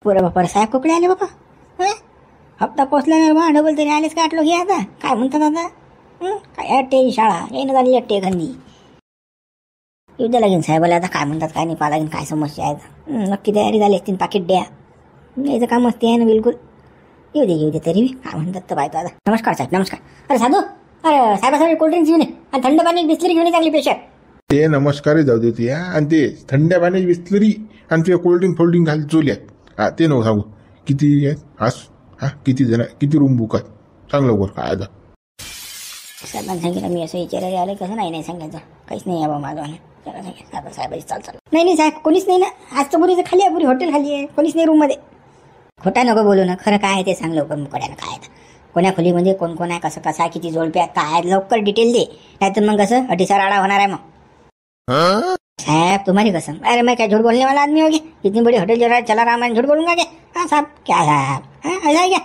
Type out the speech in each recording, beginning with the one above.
पुरं बापा साहेब कुकडे आले बापा. हप्ता पोचला नाही बा, डबल तरी आलेच का आटलो घे आता. काय म्हणतात आता. काय अट्टे शाळा येणं झाली अट्टे घंदी. येऊ द्या लागेल साहेबाला आता काय म्हणतात काय नाही पाहा लागेल काय समस्या आहे. नक्की तयारी झाली असतील पाकिट द्या याचं काम असते आहे ना बिलकुल. येऊ दे तरी काय म्हणतात तर पाहतो आता. नमस्कार साहेब नमस्कार. अरे साधू अरे साहेबासाठी कोल्ड्रिंक्स घेऊन ये आणि थंड पाणी बिस्लरी घेऊन ये चांगली पेशर. ते नमस्कार जाऊ दे तुया आणि ते थंड्या पाण्याची बिस्लरी आणि ते कोल्ड्रिंक फोल्ड्रिंक घाल चोल्यात. ते नको सांगू किती आहेत आज. किती जण किती रूम बुक आहेत सांग लवकर काय आता. साहेबांना सांगितलं मी असं विचारायला आलं कसं नाही सांगायचं काहीच नाही आहे बा माझं. साहेबाची चाल नाही साहेब कोणीच नाही ना. आज तर पुरीचं खाली आहे पुरी हॉटेल खाली आहे कोणीच नाही रूममध्ये. खोटा नको बोलू ना खरं काय आहे ते सांग लवकर मुकड्यानं काय आहे. कोण्या खोलीमध्ये कोण कोण आहे कसं कसं आहे किती जोडपे आहेत काय आहे लवकर डिटेल दे नाही तर मग कसं अटीसा राडा होणार आहे मग. साहब तुम्हारी कसम. अरे मैं क्या झूठ बोलने वाला आदमी हो गया. इतनी बड़ी होटल चला रहा मैं झूठ बोलूंगा क्या. हाँ साहब क्या साहब ऐसा है क्या.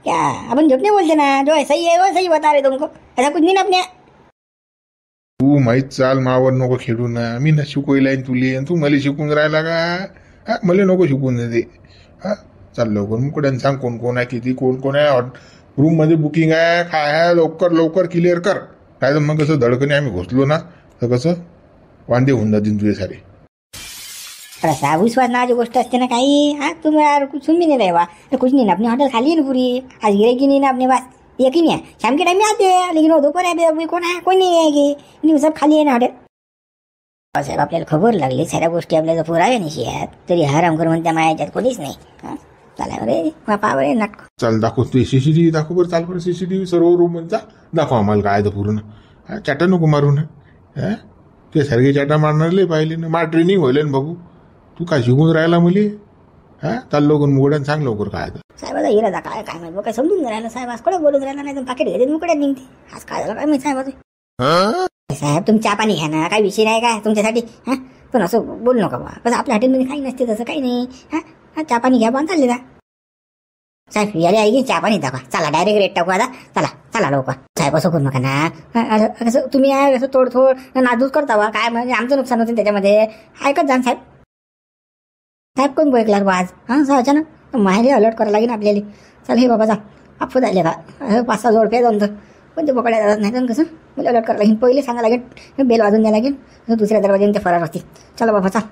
क्या अपन झूठ नहीं बोलते ना. जो सही है वो सही बता रहे तुमको. ऐसा कुछ नहीं ना अपने. तू माहीत चाल मावर नको खेळू ना. मी ना शिकवलाय तुले तू मला शिकून राहिला का. मला नको शिकून दे. चाल लवकर मुकड्यानं सांग कोण कोण आहे किती कोण कोण आहे. रूम मध्ये बुकिंग आहे काय आहे लवकर लवकर क्लिअर कर. काय तर मग कसं धडकने आम्ही घुसलो ना तर कसं वांदे होऊन जातील तुझे सारे. अरे साहब विश्वास नावाची गोष्ट असते ना काही. तुम्ही यार कुछ सुन भी नहीं रहे. कुछ नहीं ना अपनी होटल खाली है ना पूरी. आज गिरेगी नहीं ना अपने पास यकीन है. शाम के टाइम में आते हैं लेकिन वो दोपहर है कोण आहे कोणी नाही आहे की सब खाली आहे ना हॉटेल. साहेब आपल्याला खबर लागली साऱ्या गोष्टी आपल्याला पुराव्या नाही आहेत तरी हरामखोर म्हणत्या माझ्या याच्यात कोणीच नाही. चला रे पावर नाटक. चाल दाखव तू सीसीटीव्ही दाखव बरं. चाल बरं सीसीटीव्ही सर्व रूम मध्ये दाखव आम्हाला काय तर पूर्ण. चाटा नको मारू ना. ते सारखे चाटा मारणार लय पाहिले ना. मा ट्रेनिंग होईल ना बघू. तू काय शिकून राहिला मुली. चाल लवकर मुकड्यानं सांग लवकर काय तर. साहेबाचा इरादा काय काय माहिती काय समजून राहिला. साहेब आज कडे बोलून राहिला नाही तर पाकिट घेते मुकड्यात निघते. आज काय झालं काय मी साहेबाचं. साहेब तुम्ही चहा पाणी घ्या ना काही विषय नाही काय तुमच्यासाठी. पण असं बोलू नका बा. कसं आपल्या हॉटेलमध्ये काही नसते तसं काही नाही. चहा पाणी घ्या पण चालले का साहेब. याले आहे की चहा पाणी दाखवा. चला डायरेक्ट रेट टाकू आता. चला चला लवकर. साहेब असं करू नका ना. असं तुम्ही असं थोडं नाजूक करता बा. काय म्हणजे आमचं नुकसान होतं त्याच्यामध्ये. ऐकत जा साहेब. साहेब कोण बोलला बा आज. असं अचानक माहेरी अलर्ट करायला लागेल आपल्याला. चल हे बाबा जा आपू झाले का 5-6 जोडपे जाऊन तर पण ते पकड्या जातात नाही तर कसं मला अलर्ट करायला लागेल. पहिले सांगा लागेल बेल वाजून द्यायला लागेल. दुसऱ्या दरवाजाने ते फरार असतील. चला बाबा चाल.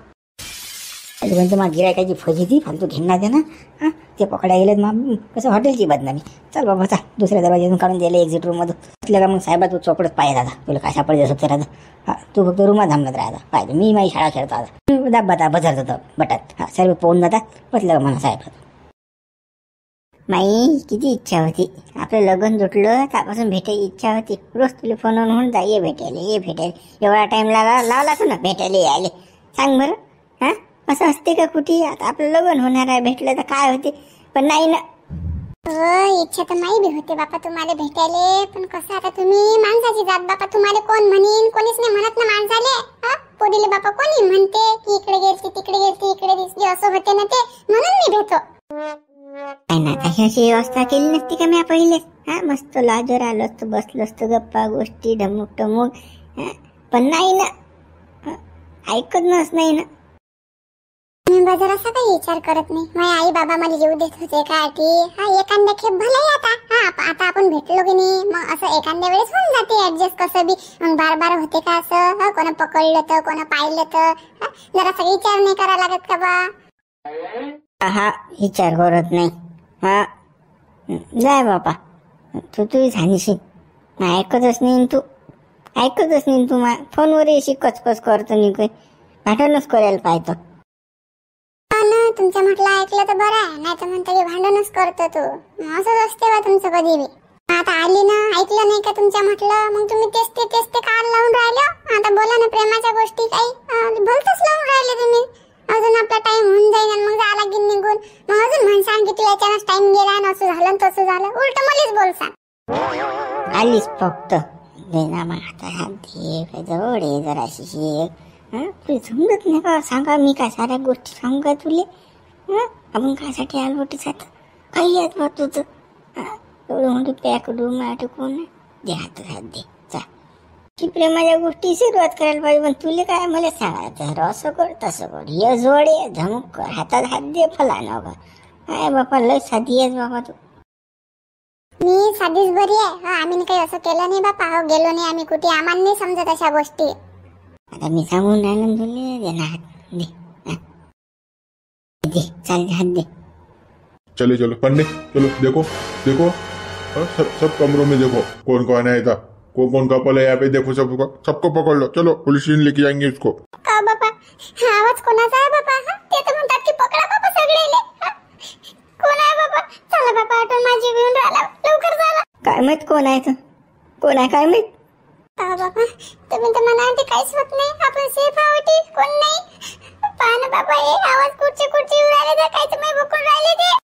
म्हणजे मग गिरायकाची फजिती फालतू घेणार दे ना. ते पकड्या गेलेत मग कसं हॉटेलची बदनामी. चल बाबा चाल दुसऱ्या दरवाजातून काढून द्यायला एक्झिट रूम मधून. असल्या का मग साहेबा तू चोपडत पाहिजे दादा. तुला काय सापडले असं राहता. तू फक्त रूमात थांबत राहता पाहिजे. मी माझी शाळा खेळतो आता दाबता बझरत होतं बटात. सर्व पोहून जातात बसलं का मला साहेब. माई किती इच्छा होती आपलं लग्न जुटलं त्यापासून भेटायची इच्छा होती. रोज तुला फोन म्हणून जा ये भेटायला. एवढा टाइम लावला असं ना भेटायला यायले. सांग बरं असं असते का कुठे. आता आपलं लग्न होणार आहे भेटलं तर काय होते पण नाही ना. इच्छा तर माही बी होते बापा तुम्हाला भेटायले. पण कसं आता तुम्ही माणसाची जात बापा. तुम्हाला कोण म्हणीन कोणीच नाही म्हणत ना माणसाले. पोरीले बापा कोणी म्हणते की इकडे गेलती तिकडे गेलती इकडे दिसली असं होते ना ते म्हणून मी भेटो. काय ना काही अशी व्यवस्था केली नसती का मी पहिले. मस्त लाजर आलो असतो बसलो असतो गप्पा गोष्टी ढमुक टमुक. पण नाही ना ऐकतच नाही ना. मी बाजार असा काही विचार करत नाही. माझे आई बाबा मला येऊ देत होते का एखाद्या खेप भले आता आपण भेटलो की नाही मग असं एखाद्या वेळेस होऊन जाते ऍडजस्ट कसं बी. मग बार होते का असं. कोणा पकडलं तर कोणा पाहिलं तर जरा सगळी विचार नाही करायला लागत का बा. विचार करत नाही. जाय बापा तू झालीशी ऐकतच नाही तू. फोनवर येशी कचकच करतो नाही काही भांडणच करायला पाहतो. तुमचं म्हटलं ऐकलं तर बरं आहे नाही तर म्हणता भांडणच करतो तू. असंच असते बा तुमचं कधी बी. आता आली ना ऐकलं नाही का तुमच्या म्हटलं मग तुम्ही तेच ते कान लावून राहिले. आता बोला ना प्रेमाच्या गोष्टी काही भलतच लावून राहिले तुम्ही. अजून आपला टाइम होऊन जाईल आणि मग जाला की निघून मग अजून म्हणसान की तू याच्यानंच टाइम गेला आणि असं झालं तसं झालं. उलट मलाच बोलसान. आलीच फक्त देना आता हात घे जवळ ये जराशी शेक. तुला समजत नाही का. सांगा मी काय साऱ्या गोष्टी सांगू का तुले. आपण कायसाठी आलो होते काही आहेत बा तुझं. एवढं मोठी पॅक रूम आहे कोण दे हात दे. की प्रेमाच्या गोष्टी सुरुवात करायला पाहिजे, पण तुला काय मला सांगायचं असं कर तसं कर, ये जोडे धमक कर, हातात हात दे, फलाना कर. काय बापा लय साधी आहेस बाबा तू. मी साधीच बरी आहे. आम्ही काही असं केलं नाही बापा. गेलो नाही आम्ही कुठे. आम्हाला नाही समजत अशा गोष्टी. आता मी सांगून राहिलो तुले, दे ना हात दे. दे चाल हात दे. चलो चलो पन्ने चलो देखो देखो सब कमरों में देखो कौन कौन है इधर, कौन कौन कपल है यहाँ पे, देखो सबको पकड़ लो. चलो पुलिस स्टेशन लेके जाएंगे उसको. का बापा आवाज कोणाचा आहे बापा? ते तर म्हणतात की पकडा बापा सगळेले. कोण आहे बापा? चला बापा ऑटो माझी घेऊन राहिला, लवकर चला. काय माहित कोण आहे, कोण आहे काय माहित. का बापा तुम्ही तर म्हणाल ते काहीच होत नाही, आपण सेफ आहोत, कोण नाही. पहा ना बाबा हे आवाज कुठचे येऊ राहिले, तर काहीच नाही बघून राहिले ते.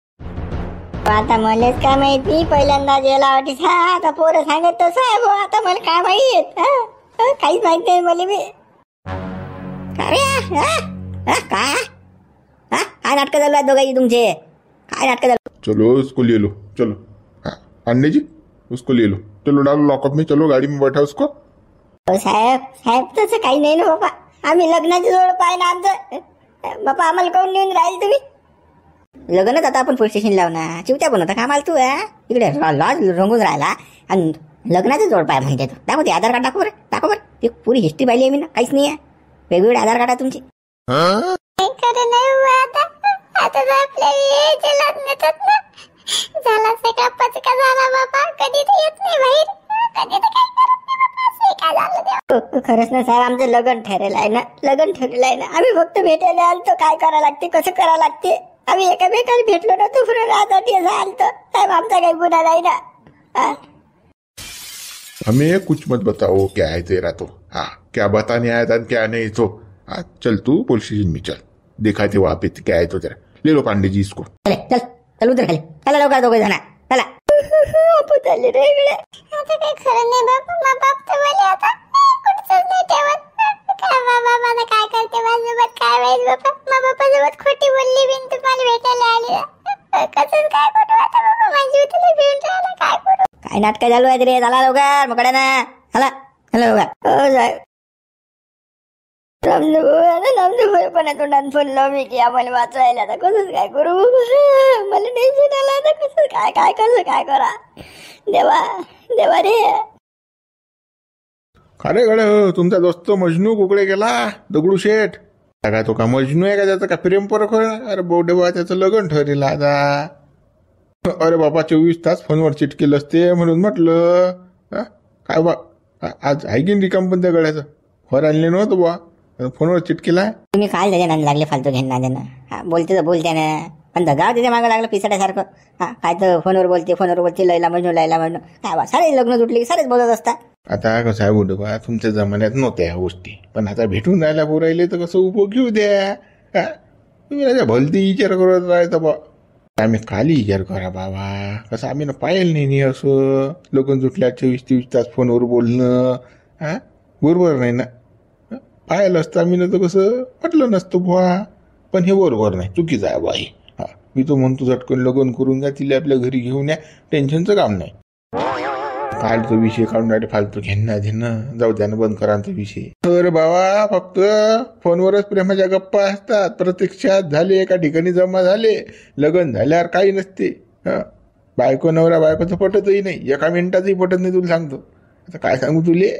आता मलाच काय माहित, मी पहिल्यांदा जेला वाटीस. आता पोरं सांगत तसं आहे भाऊ. आता मला काय माहित, काहीच माहित नाही मला. मी काय काय नाटक चालू आहे दोघांची तुमचे, काय नाटक चालू. चलो उसको ले लो, चलो. हाँ अन्ने जी उसको ले लो, चलो डालो लॉकअप में, चलो गाड़ी में बैठा उसको. साहेब तसं काही नाही ना बाबा. आम्ही लग्नाची जोड पाय ना आमचं बापा. आम्हाला कोण नेऊन राहील तुम्ही? लग्नच आता आपण पोलीस स्टेशन लावणार. चिवत्या पण होता कामाला तू. इकडे लॉज रंगून राहिला आणि लग्नाचं जोड पाय म्हणते तू. दाखव ते आधार कार्ड, दाखव बरं. ती पुरी हिस्ट्री पाहिली आहे मी ना, काहीच नाही आहे. वेगवेगळे आधार कार्ड आहे तुमची. आता आपल्या जेलात नेतात ना. झाला सगळा पचका झाला बाबा. कधी तर येत नाही बाहेर, कधी तर काही करत नाही बाबा. असं काय झालं? खरंच ना साहेब, आमचं लग्न ठरेल आहे ना, लग्न ठरेल आहे ना. आम्ही फक्त भेटायला आलतो. काय करावं लागते, कसं करावं लागते. आम्ही एकामेकाला भेटलो ना, तू फिरून राहतात आलतो. साहेब आमचा काही गुन्हा नाही ना. हमें कुछ मत बताओ क्या है तेरा तो. हाँ क्या बताने आया था क्या नहीं तो. हाँ चल तू पुलिस स्टेशन में चल, दिखाते वहां पे क्या है तो तेरा. ले लो पांडे जी इसको. चल चल चल उतर खाली. चला लवकर दोघे जण चला. पुतले रे इकडे. आता काही खरं नाही बाबा. मा बाप तर बोले आता कुठचंच नाही ठेवत. काय बाबा मला काय करते माझ्यासोबत काय माहित बाबा. मा बापासोबत खोटी बोलली बिन तुम्हाला भेटायला आली. कसं काय करू आता बाबा. माझी तुला भेटून राहिला काय करू. काय नाटक चालू आहे रे. चला लवकर मकडे ना. चला चला लवकर. हो साहेब रामदेव पण तोंडात फोनलो मी की आम्हाला वाचवायला. आता कसंच काय करू, मला टेन्शन आलं. आता कसं काय काय कसं काय करा. देवा देवा रे. खरे गडे तुमचा दोस्त मजनू कुकडे गेला, दगडू शेठ. काय तो का मजनू आहे का, त्याचं का प्रेम परख. अरे बोडे बा त्याचं लग्न ठरेल आता. अरे बाबा 24 तास फोनवर चिटकेल असते म्हणून म्हटलं. काय बा आज आहे की रिकाम पण त्या गड्याचं वर आणले नव्हतं बा, फोनवर चिटकेला. तुम्ही काय त्याच्या नांद लागले फालतू घेणं देणं. बोलते तर बोलते ना, पण गाव त्याच्या मागं लागलं पिसाड्यासारखं. काय तर फोनवर बोलते लयला म्हणून काय बा. सारे लग्न तुटले की सारेच बोलत असतात. आता कसं आहे बोलू बा, तुमच्या जमान्यात नव्हत्या ह्या गोष्टी, पण आता भेटून राहायला बोरायले तर कसं उपयोग घेऊ द्या. तुम्ही राजा भलती विचार करत राहायचं बा. आम्ही खाली विचार करा बाबा. कसं आम्ही ना पाहिलं नाही असं लग्न तुटल्या 24-23 तास फोनवर बोलणं. बरोबर नाही ना. पाहिलं असतं आम्ही ना तर कसं म्हटलं नसतं बुवा. पण हे बरोबर नाही, चुकीचं आहे बाई. मी तो म्हणतो झटकन लग्न करून घ्या, तिला आपल्या घरी घेऊन या, टेन्शनचं काम नाही. फालतू विषय काढून राहिले, फालतू घेणं देणं जाऊ द्या ना, बंद करा तो विषय. तर बाबा फक्त फोनवरच प्रेमाच्या गप्पा असतात. प्रत्यक्षात झाले एका ठिकाणी जमा झाले, लग्न झाल्यावर काही नसते. बायको नवरा बायकोचं पटतही नाही, एका मिनिटातही पटत नाही. तुला सांगतो आता काय सांगू तुले.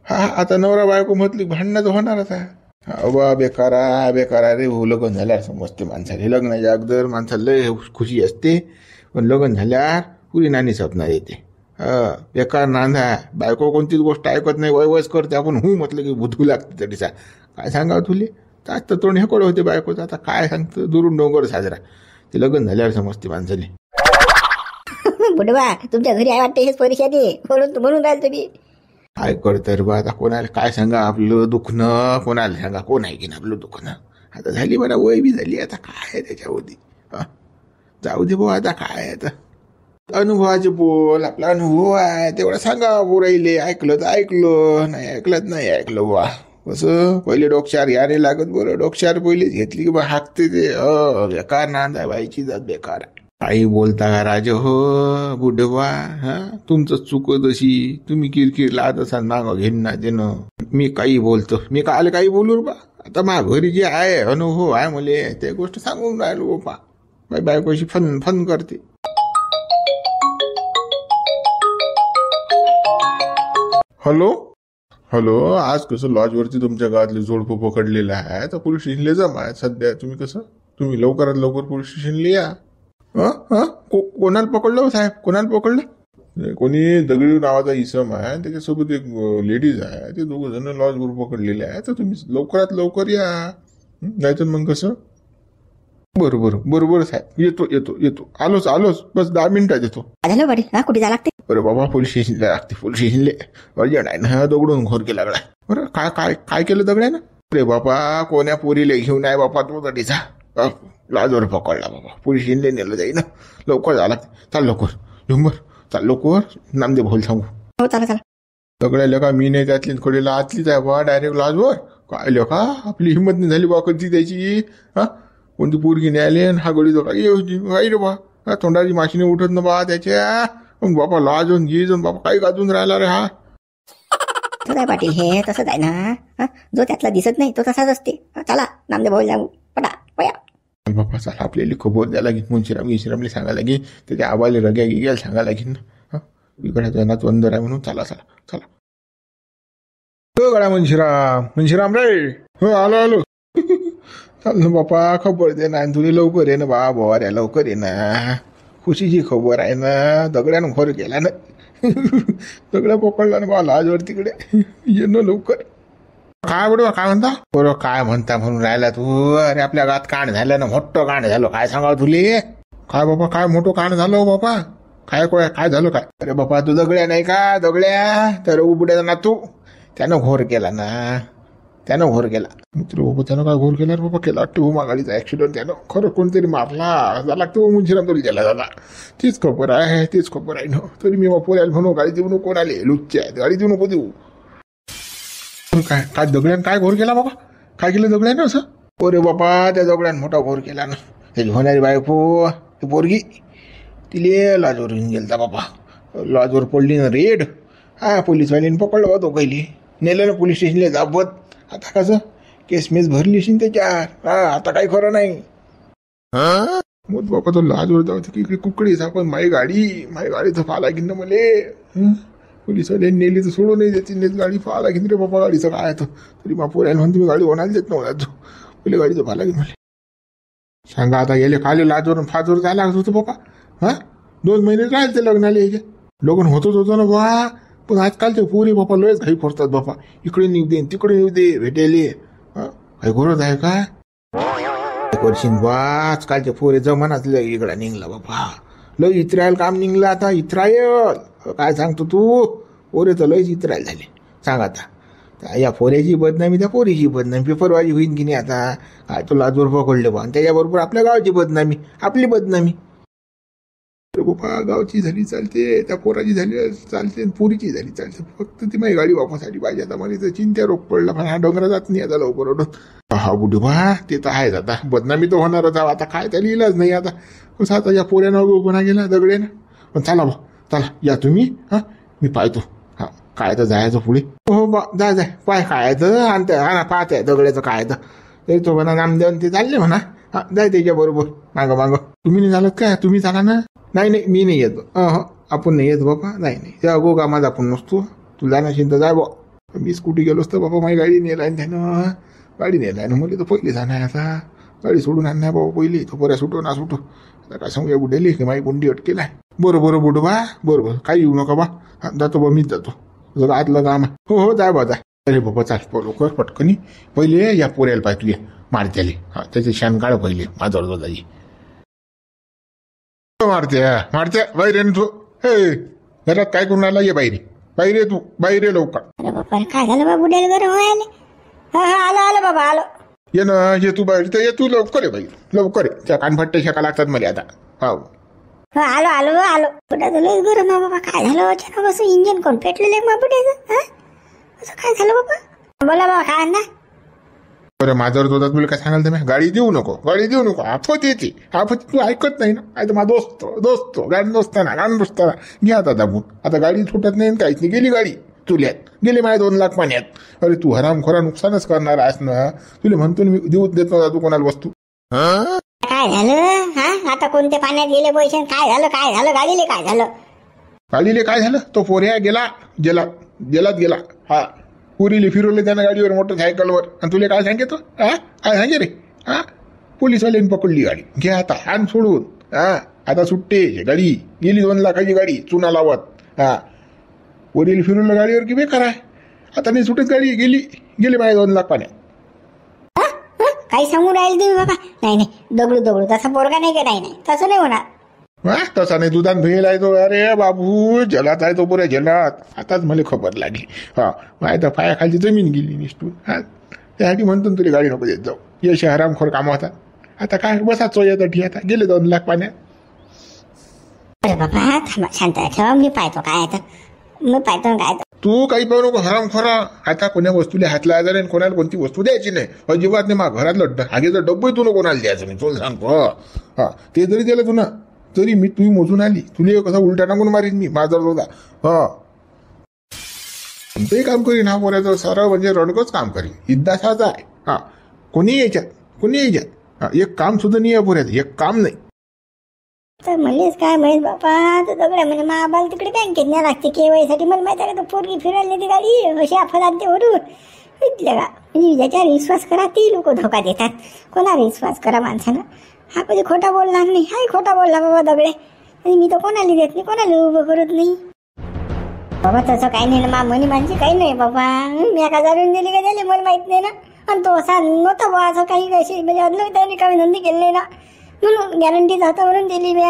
आता नवरा बायको म्हटली भांडणं तर होणारच आहे. बा बेकारा रे हो. लग्न झाल्यावर समजते माणसाला. लग्नाच्या अगोदर माणसाला लय खुशी असते, पण लग्न झाल्यावर पुरी नानी स्वप्न येते. बेकार नांदा. बायको कोणतीच गोष्ट ऐकत नाही, वयवयच करते. आपण म्हटलं की बुधू लागते तरीसा. काय सांगावं तुले. तास तर तोंड हेकड होते बायकोचं. आता काय सांगतं, दुरून डोंगर साजरा. ते लग्न झाल्यावर समजते माणसाले. बुडवा तुमच्या घरी आहे वाटते हेच परिषदी म्हणून राहिल तुम्ही. काय करतं बा आता. कोणाला काय सांगा आपलं दुखणं, कोणाला सांगा कोण आहे की ना आपलं दुखणं. आता झाली मला वय बी झाली, आता काय आहे त्याच्यावरती. जाऊ दे भाऊ. आता काय आहे, आता अनुभवाचे बोल. आपला अनुभव आहे तेवढा सांगा बोराईले. ऐकलं तर ऐकलं, नाही ऐकलं नाही ऐकलं बा. कसं पहिले डोकशार यारे लागत. बरं डोकशार पहिलेच घेतली की बा हाकते ते. बेकार नांद आहे बाईची जात बेकार. काही बोलता का राजा हो बुढवा? हा तुमचं चुकत अशी तुम्ही किरकिर लावत असाल मागं घेणं देणं. मी काही बोलतो, मी काल काही बोलू बा. आता माझ्या घरी जे आहे अनुभव आहे मले ते गोष्ट सांगून राहिलो बापा. बाय बायकोशी फन फन करते. हॅलो हॅलो, आज कसं लॉजवरती तुमच्या गावातले जोडपं पकडलेलं आहे तर पोलीस स्टेशनला जमा आहे सध्या. तुम्ही लवकरात लवकर पोलीस स्टेशनला या. कोणाला पकडलं साहेब? कोणाला पकडलं? कोणी दगडी नावाचा इसम आहे, त्याच्यासोबत एक लेडीज आहे, ते दोघं जण लॉजवर पकडलेले आहे. तर तुम्ही लवकरात लवकर या, नाहीतर मग कसं? बरोबर साहेब, येतो. आलोच बस 10 मिनिटात येतो. झालं बडी. कुठे जा लागते? अरे बाबा पोलीस स्टेशनला लागते. पोलीस स्टेशनले अर्जंट आहे ना. दगडून घोर केला लागला. बरं काय केलं दगड्यानं? अरे बाबा कोण्या पोरीला घेऊन आहे बापा तो दडीचा. लाजवर पकडला बाबा. पोलीस स्टेशनला नेलं जाई ना. लवकर जा लागते. चाल लवकर झुंबर, चाल लवकर. नामदेव भाऊ सांगू. हो चला. दगड्याला का मी नाही त्यातली खोडीला आतलीच आहे बा. डायरेक्ट लाजवर काय का आपली हिंमत नाही झाली बा कधी त्याची. कोणती पोरगी न्यायले हा गडी तो काही रे बा. तोंडाची माशिने उठत ना बा त्याच्या. मग बापा लाजून जाऊन बापा काही गाजून राहिला रे हा. तसं आहे पाटील, हे तसंच आहे ना. जो त्यातला दिसत नाही तो तसाच असते. चला नामदेव भाऊ जाऊ पटा पया. बापा चला आपल्याला खबर द्यायला लागेल. मुंशीरामला सांगायला लागेल. त्याच्या आबाले रग्या गिग्याला सांगायला लागेल ना. इकडे जनात अंदर आहे म्हणून. चला हो गड्या मुंशीराम रे. हो आलो. चाल ना बापा खबर दे ना. तुला लवकर ये ना बा बोवाऱ्या, लवकर ये ना. खुशीची खबर आहे ना. दगड्यानं खोर केला ना. दगड्या पकडला ना बा लाजवर तिकडे. ये ना लवकर. काय बरोबर काय म्हणता? बरोबर काय म्हणता म्हणून राहिला तू? अरे आपल्या गावात कांड झालं ना, मोठं कांड झालं. काय सांगावं तुले? काय बाबा काय मोठं कांड झालं बापा? काय झालं काय? अरे बापा तू दगड्या नाही का? दगड्या तर उबड्याचा ना तू. त्यानं घोर केला ना. मित्र बाबा त्यानं काय घोर केला रे बाबा? केला वाटतं मागाडीचा ऍक्सिडेंट. त्यानं खरं कोणतरी मारला झाला तो मुंशीराम तरी त्याला झाला. तीच खबर आहे ना. तरी मी पोऱ्याला म्हणू गाडी देऊ नको. कोणाले लुच्च्या गाडी देऊ नको देऊ. काय दगड्यानं काय घोर केला बाबा? काय केलं दगड्यानं असं? अरे बापा त्या दगड्यानं मोठा घोर केला ना. त्याची होणारी बायको ती पोरगी तिले लॉजवर घेऊन गेलता बापा. लॉजवर पडली ना रेड. पोलीसवाल्याने पकडलं बा तो कैली. नेलं ना पोलीस स्टेशनला जाबत. आता कसं केस मेस भरली असेल त्याच्यात. आता काही खरं नाही. मग बापा तो लाजवर जाऊ इकडे कुकडी सापण माई गाडीचं फाला घेईन ना मले. पोलीसवाल्याने नेली तर सोडून नाही देते. गाडी फाला घेईन रे बापा. गाडीचं काय तरी मा पोरायला म्हणतो मी गाडी होणार देत नव्हता. पहिले गाडीचं फाला घेईन मला. सांगा आता गेले खाली लाजवर फाजवर जायला होतं बापा. 2 महिने राहिले लग्नाला यायचे. लग्न होतं ना बा. पण आजकालचे पोरी बापा लयच घाई करतात बापा. इकडे निघ दे तिकडे निघ दे भेटायले. काही गरज आहे का? करशील बा. आजकालचे पोरे जमानाच लय इकडा निघला बापा. लय इत्रायल काम निघलं आता. इत्रायल काय सांगतो तू? पोरे तर लयच इत्रायल झाले. सांग आता या पोऱ्याची बदनामी त्या पोरीची बदनामी पेपरवाजी होईन की नाही आता? काय तो लाजवर पकडले बा. आणि त्याच्याबरोबर आपल्या गावाची बदनामी, आपली बदनामी. बापा गावची झाली चालते, त्या पोराची झाली चालते, पोरीची झाली चालते. फक्त ती माझी गाडी वापसाठी पाहिजे. आता मला तर चिंत्या रोग पडला. पण हा डोंगरा जात नाही आता लवकर ओढून. हा बुढबा ते तर आहेच आता. बदनामी तर होणारच. आता काय त्याला इलाज नाही. आता कसं आता या पोऱ्यानं गुन्हा गेला दगड्यानं. पण चला या तुम्ही. मी पाहतो. काय तर जायचं पुढे. हो बा जाय पाय काय तर आणि पाहते दगड्याचं काय तर तो म्हणा नामदेव ते चालले म्हणा. जाय त्याच्या बरोबर मागं. तुम्ही नाही झालं काय? तुम्ही चाला ना. नाही मी नाही येतो. आपण नाही येत बाबा. नाही त्या अगो कामात आपण नसतो. तू जाण्याशी तर जाय बा. मी स्कूटी गेलो असतो बाबा. माझी गाडी नेलाय त्यानं. गाडी नेलाय ना मला तर पहिले जाणार. आता गाडी सोडून आणणार बाबा पहिले. तो पोऱ्या सुटो ना सुटो. आता काय सांगूया बुडेली की माझी गुंडी अटकेलाय. बरोबर बुडबा बरोबर. काही येऊ नका बा. जातो बा मीच जातो. जर आतलं काम. हो जाय बा जाय. अरे बाबा चाल लवकर पटकनी. पहिले या पोऱ्याला पाय तुझ्या मारत्याले. त्याचे शान काढ पहिले माझ्यावर जाई. मारत्या बाहेर तू. हे घरात काय करून आला? ये बाहेर तू बाहेर लवकर. अरे बाबा काय झालं बाबू डेल बरं व्हायला? आलो बाबा आलो. ये ना ये तू बाहेर तर ये तू लवकर आहे बाहेर लवकर आहे. त्या कानफट्टे शेका लागतात मला आता. आलो पुढे लय गरम बाबा. काय झालं अचानक असं? इंजिन कोण पेटलेलं आहे बाबू डेचं? असं काय झालं बाबा? बोला बाबा काय ना. बरं माझ्यावर तो तुला काय सांगाल तुम्ही गाडी देऊ नको आफत येते आफत तू ऐकत नाही ना. आता माझा दोस्त गाडी नसताना घ्या आता दाबून. आता गाडी सुटत नाही काहीच नाही. गेली गाडी तुल्यात गेले माझे 2 लाख पाण्यात. अरे तू हरामखोरा नुकसानच करणार आहेस ना. तुला म्हणतो मी देऊच देत नव्हता तू कोणाला वस्तू. काय झालं हा आता कोणते पाण्यात गेले पैसे काय झालं गाडीले काय झालं तो पोऱ्या गेला जेलात गेला. हा पुरीले फिरवले त्यानं गाडीवर मोटरसायकलवर. आणि तुला काय सांगे तो काय सांगे रे. पोलिसवाल्याने पकडली गाडी. घ्या आता आण सोडून. आता सुट्टे गाडी गेली 2 लाखाची गाडी चुना लावत. पोरीले फिरवलं गाडीवर की बेकार आहे. आता नाही सुटत गाडी गेले माझे 2 लाख पाण्यात. काही सांगून राहील तुम्ही बाबा. नाही दगडू तसा पोरगा नाही का. नाही तसं नाही होणार. तसा नाही दुधान भेल आहे तो. अरे बाबू जलात आहे तो पुऱ्या जलात. आताच मला खबर लागली. माझ्या पायाखालची जमीन गेली निष्ठून. त्यासाठी म्हणतो तुला गाडी नको देत जाऊ. यश हरामखोर काम होता. आता काय बसा चोया आता गेले 2 लाख पाण्यात. अरे बाबा थांबा शांत ठेवा. मी पाहतो काय काय तू काही पाहू नको हरामखोरा. आता कोण्या वस्तूला हात लावायचा नाही. कोणाला कोणती वस्तू द्यायची नाही अजिबात नाही. मग घरातलं हागेचं डब्बही तुला कोणाला द्यायचं नाही. तुला सांगतो ते जरी दिलं तू ना तरी मी तुम्ही मोजून आली तुला कसा उलटा टाकून मारीन मी माझा होता. ते काम करीन हा बोलायचं सारं म्हणजे रणकच काम करीन. इद्दासाचा आहे. कोणी यायच्यात एक काम सुद्धा नाही आहे पुऱ्यात. एक काम नाही. तर म्हणलेच काय माहित बापा. तर दगड्या म्हणजे महाबाल तिकडे बँकेत न्या लागते केवायसाठी. मला माहिती आहे का पोरगी फिरायला ती गाडी अशी आफत ते वरून इथल्या का म्हणजे ज्याच्यावर विश्वास करा ती लोक धोका देतात. कोणावर विश्वास करा माणसानं. हा कधी खोटा बोलणार नाही. हाही खोटा बोलला बाबा दगडे. आणि मी तर कोणाला देत नाही कोणाला उभं करत नाही बाबा. तसं काही नाही ना मनी माणशी काही नाही बाबा. मी 1000 दिली का दिले मला माहित नाही ना. आणि तो असा नव्हता बा असं काही कशी म्हणजे अदलं त्यांनी काही धंदे केले नाही ना म्हणून गॅरंटी जाता म्हणून दिली मी.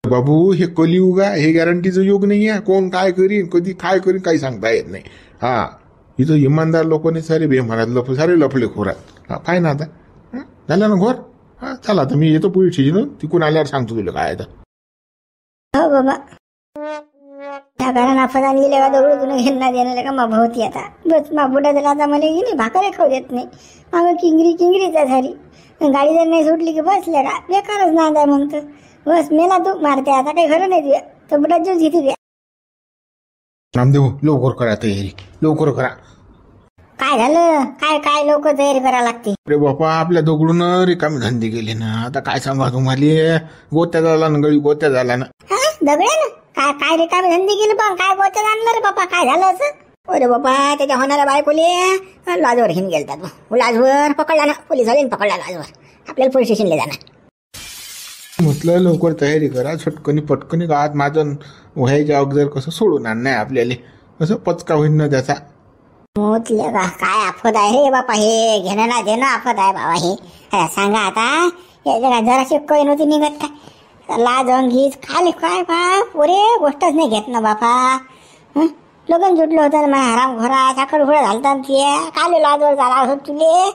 बाबू हे कलियुग आहे. हे गॅरंटीचं युग नाही आहे. कोण काय करीन कधी काय करीन काही सांगता येत नाही. इथं इमानदार लोकांनी सारे बेमानात सारे लफले खोरात. पाय ना आता झालं ना घोर. चला आता मी येतो पोलीस स्टेशन. तिकून आल्यावर सांगतो तुला काय आता. हो बाबा त्या कारण आपण आणलेले का दगडू तुला घेणार देणार का मग होती आता बस मा बुडा झाला. आता मला गेली भाकरे खाऊ देत नाही. मग किंगरीचा झाली. गाडी जर नाही सुटली की बसल्या का बेकारच नाद आहे. मग तर बस मेला तू मारते. आता काही खरं नाही तुझ्या तर बुडा जीव घेते तुझ्या. नामदेव लवकर करा तयारी लवकर करा. काय झालं काय लवकर तयारी करायला लागते. अरे बापा आपल्या दगडून रिकामी धंदे गेले ना. आता काय सांगा तुम्हाला. गोत्या झाला ना गळी गोत्या झाला ना. दगड्या ना काय रिकामी धंदे गेले पण काय गोत्यात आणलं रे बापा. काय झालं असं. अरे बाबा त्याच्या होणाऱ्या बायकोले लाजवर घेऊन गेलतात. लाजवर पकडला ना पोलिसवाल्याने पकडला लाजवर. आपल्याला पोलीस स्टेशनला जाणार. म्हटलं लवकर तयारी करा छटकनी पटकनी गावात माझं व्हायच्या अगोदर कसं सोडून आणणार आपल्याला कसं पचका होईल ना त्याचा. म्हटलं का काय आफत आहे रे बापा. हे घेणं ना देणं आफत आहे बाबा. हे सांगा आता या जगात जराशी काही नव्हती निघत काय. लाज अंगीच काय पुरे गोष्टच नाही घेत ना बापा. लगन जुटलं होतं ना हराम घोरा साखर घोडा झालता ते काल लाजवर झाला होत तुले.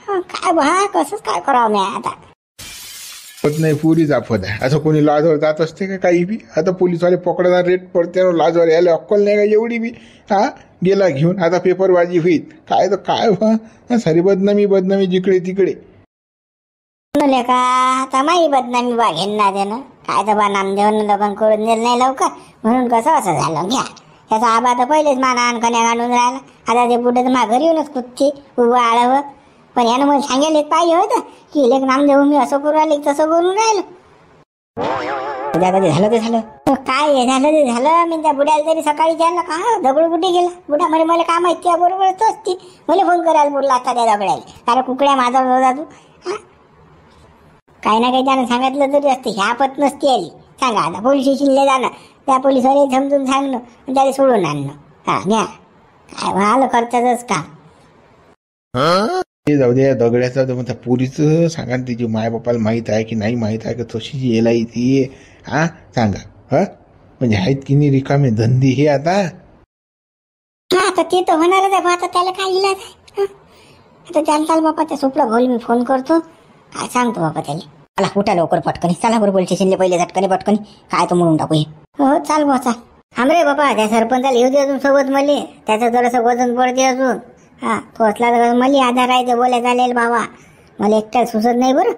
काय बा कसंच काय करावं मी आता. नाही पुरीच आफत आहे. असं कोणी लाजवर जात असते का काही बी. आता पोलीसवाले पकडणार रेट पडते ना लाजवर यायला अक्कल नाही का एवढी बी. गेला घेऊन आता पेपरबाजी होईल काय तर काय बा सारी बदनामी जिकडे तिकडे. का आता माही बदनामी बा घेणार देणं काय तर बा नामदेवानं लग्न करून दिलं नाही लवकर म्हणून कसं असं झालं. घ्या त्याचा आबा तर पहिलेच माना आणखण्या गांडून राहिला. आता ते पुढे तर माझ्या घरी येऊनच कुठची उभं आळवं. पण यानं मला सांगायला पाहिजे होतं की लेख नामदेव मी असं करून राहिले तसं करून राहिलं. उद्या कधी झालं ते झालं. काय झालं ते झालं. मी त्या बुड्याला तरी सकाळी त्यांना का दगड कुठे गेला. बुडा म्हणे मला काय माहिती आहे बरोबरच असती. मला फोन करायला बोलला आता त्या दगडाला. कारण कुकड्या माझा होता तू. काही ना काही त्यानं सांगितलं तरी असते. ह्या पत नसती आली. सांगा आता पोलीस स्टेशनला जाणं त्या पोलिसवाले समजून सांगणं आणि त्याला सोडून आणणं. घ्या काय आलं खर्चाचंच काम. जाऊ द्या दगड्याचं तर पुरीचं सांगा तिची माय बापाला माहित आहे की नाही माहित आहे का तशी यायला ती सांगा. म्हणजे आहेत की नाही रिकामे धंदे हे आता. आता ते तर होणारच आहे. आता त्याला काय इलाज आहे. आता चाल बापा त्या सुपला भाऊला मी फोन करतो. काय सांगतो बापा त्याला. चला उठा लवकर पटकनी. चला बरं पोलीस स्टेशनला पहिले झटकने पटकनी काय तो म्हणून टाकू. हो चाल बा चाल. थांब रे बापा त्या सरपंचाला येऊ दे अजून सोबत मले. त्याचं जरासं वजन पडते अजून. हा तो असला तर मला आधार आहे ते बोलायला चालेल बाबा. मला एकट्याला सुचत नाही बरं.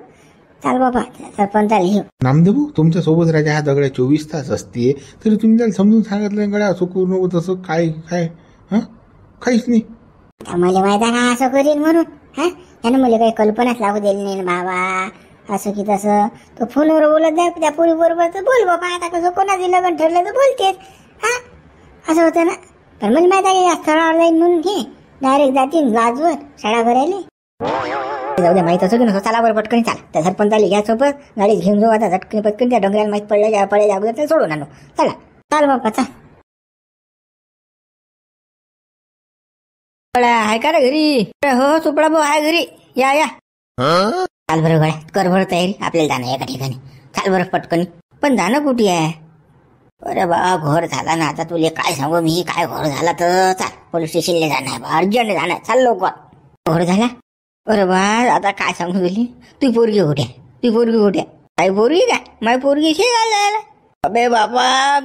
चाल बाबा सरपंचाला घेऊ. नामदेव तुमच्या सोबत राजा हा दगड्या 24 तास असते तरी तुम्ही त्याला समजून सांगितलं गड्या असं करू नको तसं काय काय हा काहीच नाही. मला माहित आहे का असं करीन म्हणून. हा त्यानं मला काही कल्पनाच लागू दिली नाही ना बाबा. असं की तसं तो फोनवर बोलत जाय त्या पोरी बरोबर तर बोल बाबा. आता कसं कोणाचं लग्न ठरलं तर बोलतेच. हा असं होतं ना. पण मला माहित आहे या स्थळावर जाईन म्हणून हे डायरेक्ट जातील लाजवर शाळा भरायला. जाऊ दे माहित असो की नसो चला बरं पटकन चाल. त्या सरपंचाला घ्या सोबत गाडीत घेऊन जाऊ. आता झटकन पटकन त्या डोंगराला माहीत पडलं पडल्या अगोदर ते सोडून आणू. चला चाल बाबा चाल. आहे का रे घरी? हो सुपडा भाऊ आहे घरी. या या चाल बरं गळ्या कर बरं तयारी. आपल्याला जाणं एका ठिकाणी. चाल बरं पटकन. पण जाणं कुठे आहे? अरे बा घोर झाला ना आता. तुले काय सांगू मी काय घोर झाला तर. चाल पोलीस स्टेशनला जाणं आहे बा. अर्जंट जाणं आहे. चाल लवकर. घोर झाला. अरे बा आता काय सांगू तुली. तू पोरगी कुठे? ती पोरगी कुठे? काय पोरगी काय? माझी पोरगी शेगायला. अबे बाबा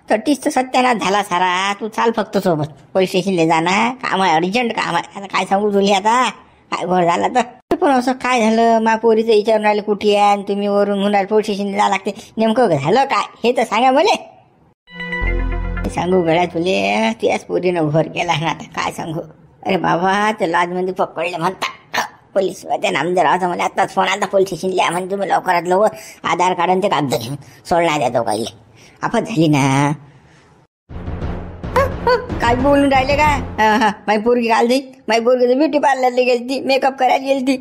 30 तर सत्यानाश झाला सारा. तू चाल फक्त सोबत. पोलीस स्टेशनला जाणार काम आहे. अर्जंट काम आहे. आता काय सांगू तुली आता काय घोर झाला तर. पण असं काय झालं? मा पोरीचं विचारून राहिले कुठे आहे आणि तुम्ही वरून म्हणाल पोलीस स्टेशनला जावं लागते. नेमकं झालं काय हे तर सांगा मला. सांगू गळ्या तुले त्याच पोरीनं घोर केला ना. आता काय सांगू. अरे बाबा ते लाजमध्ये पकडले म्हणतात पोलीस. त्या नामदेवरावाचा मला आताच फोन आला पोलीस स्टेशनला. म्हणजे तुम्ही लवकरात लवकर आधार कार्ड आणि ते कागद घेऊन सोडणार द्या दोघांले. आपत झाली ना. काय बोलून राहिले का? माई पोरगी घाल दे. माई पोरगी ब्युटी पार्लरला गेलती मेकअप करायला गेलती.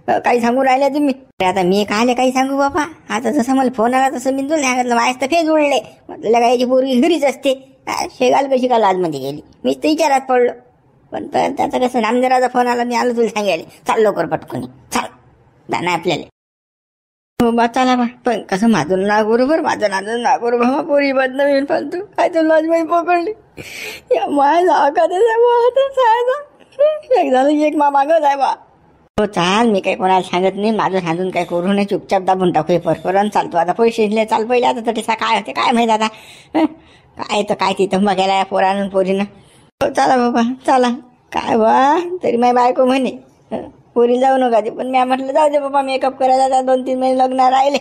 काही सांगू राहिले तुम्ही. आता मी काय काही सांगू बाबा. आता जसं मला फोन आला तसं मी तुला सांगितलं. माझ्या तर फेज उडले. म्हटलं काय याची पोरगी घरीच असते. शेगाल कशी का लाजमध्ये गेली मीच तर विचारात पडलो. पण त्याचं कसं नामदेवराचा फोन आला मी आलो तुला सांगायला. चाल लवकर पटकन चाल जाणं आपल्याला. हो बा चला बा. पण कसं माझं ना बरोबर माझं नाजून ना बरोबर बाबा पोरी बदनाम येऊन फालतू काय तर लाजबाई पकडली. या माय जागा एक झालं एक मागं जाय बा. हो चाल मी काही कोणाला सांगत नाही. माझं सांगून काही करू नये. चुपचाप दाबून टाकू हे परपर्यंत चालतो. आता पैसे चाल पहिले आता तरी काय होते काय माहित आता. काय तर काय तिथं बघायला या पोरानं पोरीनं. हो चला बाबा चला. काय बा तरी माझी बायको म्हणे पोरी जाऊ नका ते. पण मी म्हटलं जाऊ दे बाबा मेकअप करायला 2-3 महिने लग्न राहिले.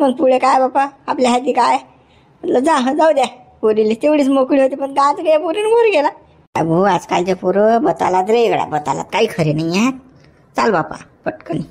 मग पुढे काय बाबा आपल्या हाती काय. म्हटलं जाऊ द्या पोरीला तेवढीच मोकळी होती. पण काय काय पोरीनं मोर गेला. भाऊ आजकालचे पोरं बतालात रे इकडा बतालात काही खरे नाही आहेत. चाल बापा पटकन.